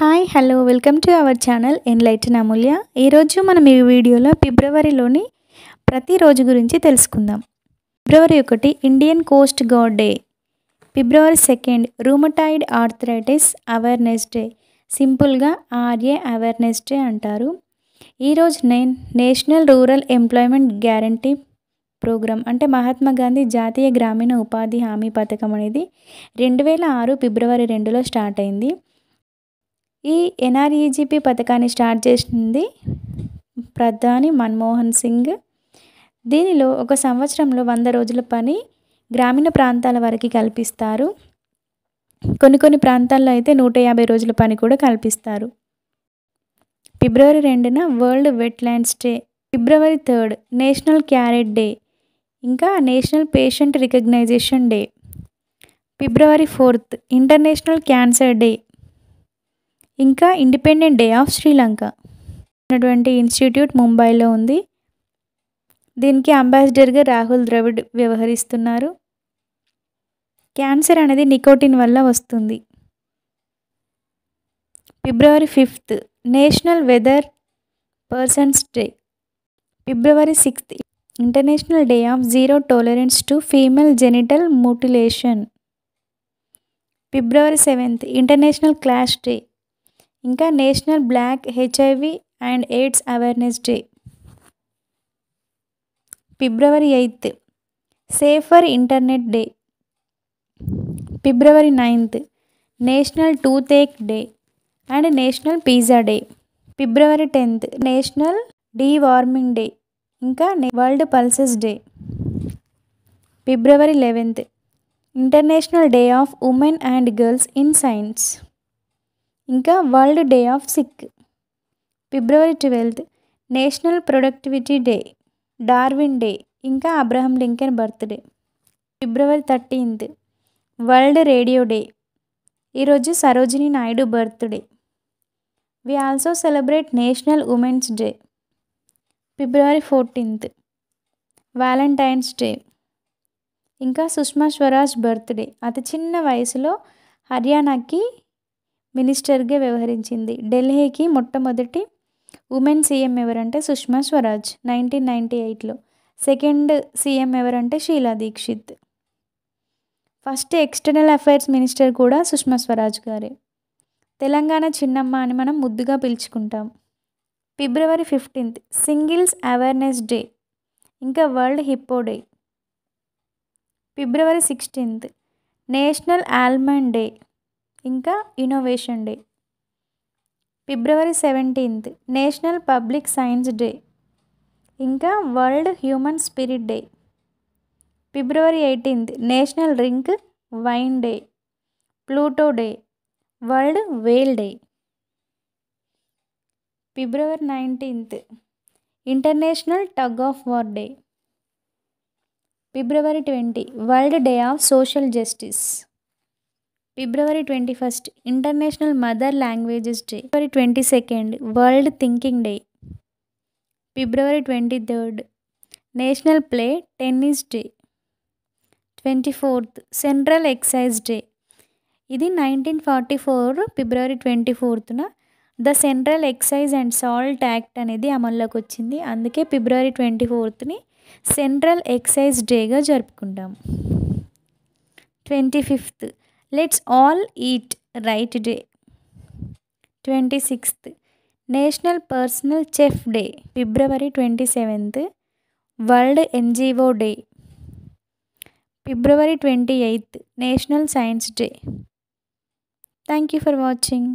Hi hello welcome to our channel Enlighten Amulya. ఈరోజు మనం ఈ వీడియోలో ఫిబ్రవరిలోని ప్రతిరోజు గురించి తెలుసుకుందాం. ఫిబ్రవరి 1 ఇండియన్ కోస్ట్ గార్డ్ డే. ఫిబ్రవరి 2 రూమటాయిడ్ ఆర్థరైటిస్ అవేర్నెస్ డే. సింపుల్గా ఆర్ఏ అవేర్నెస్ డే అంటారు. ఈరోజు national rural employment guarantee programme అంటే మహాత్మా గాంధీ జాతీయ గ్రామీణ ఉపాధి హామీ పథకం అనేది 2006 ఫిబ్రవరి 2లో స్టార్ట్ అయింది. ఈ ఎన్ఆర్ఈజీపీ పథకాన్ని స్టార్ట్ చేసింది ప్రధాని మన్మోహన్ సింగ్. దీనిలో ఒక సంవత్సరంలో 100 రోజుల పని గ్రామీణ ప్రాంతాల వరకు కల్పిస్తారు. కొన్ని ప్రాంతాల్లో అయితే 150 రోజుల పని కూడా కల్పిస్తారు. ఫిబ్రవరి 2న వరల్డ్ వెట్లాండ్స్ డే. ఫిబ్రవరి 3 నేషనల్ క్యారెట్ డే, ఇంకా నేషనల్ పేషెంట్ రికగ్నైజేషన్ డే. ఫిబ్రవరి 4 ఇంటర్నేషనల్ క్యాన్సర్ డే, ఇంకా ఇండిపెండెంట్ డే ఆఫ్ శ్రీలంక. ఉన్నటువంటి ఇన్స్టిట్యూట్ ముంబైలో ఉంది. దీనికి అంబాసిడర్గా రాహుల్ ద్రవిడ్ వ్యవహరిస్తున్నారు. క్యాన్సర్ అనేది నికోటిన్ వల్ల వస్తుంది. ఫిబ్రవరి 5 నేషనల్ వెదర్ పర్సన్స్ డే. ఫిబ్రవరి 6 international day of zero tolerance to female genital mutilation. ఫిబ్రవరి 7 ఇంటర్నేషనల్ క్లాష్ డే, ఇంకా national black HIV and AIDS awareness day. ఫిబ్రవరి 8 సేఫర్ ఇంటర్నెట్ డే. ఫిబ్రవరి 9 national toothache day and national pizza day. ఫిబ్రవరి 10 national deworming day, ఇంకా world pulses day. ఫిబ్రవరి 11 international day of women and girls in science, ఇంకా world day of sick. February 12 national productivity day, Darwin day, ఇంకా Abraham Lincoln birthday. February 13 world radio day. ఈరోజు Sarojini Naidu birthday. We also celebrate national women's day. February 14 Valentine's day, ఇంకా Sushma Swaraj birthday. అతి చిన్న వయసులో హర్యానాకి మినిస్టర్గా వ్యవహరించింది. ఢిల్లీకి మొట్టమొదటి ఉమెన్ సీఎం ఎవరంటే సుష్మా స్వరాజ్ 1998లో. సెకండ్ సీఎం ఎవరంటే Sheila Dikshit. First external affairs minister కూడా సుష్మా స్వరాజ్ గారే. తెలంగాణ చిన్నమ్మ అని మనం ముద్దుగా పిలుచుకుంటాం. ఫిబ్రవరి 15 సింగిల్స్ అవేర్నెస్ డే, ఇంకా world hippo day. February 16 national almond day, ఇంకా innovation day. February 17 national public science day, ఇంకా world human spirit day. February 18 national drink wine day, Pluto day, world whale day. February 19 international tug of war day. ఫిబ్రవరి 20 world day of social justice. ఫిబ్రవరి 21 international mother languages day. ఫిబ్రవరి 22 world thinking day. ఫిబ్రవరి 23 national play tennis day. 24 central excise day. ఇది 1944 ఫిబ్రవరి 24న the central excise and salt act అనేది అమల్లోకి వచ్చింది. అందుకే ఫిబ్రవరి 24ని సెంట్రల్ ఎక్సైజ్ డేగా జరుపుకుంటాం. 25 let's all eat right day. 26 national personal chef day. February 27 world NGO day. February 28 national science day. Thank you for watching.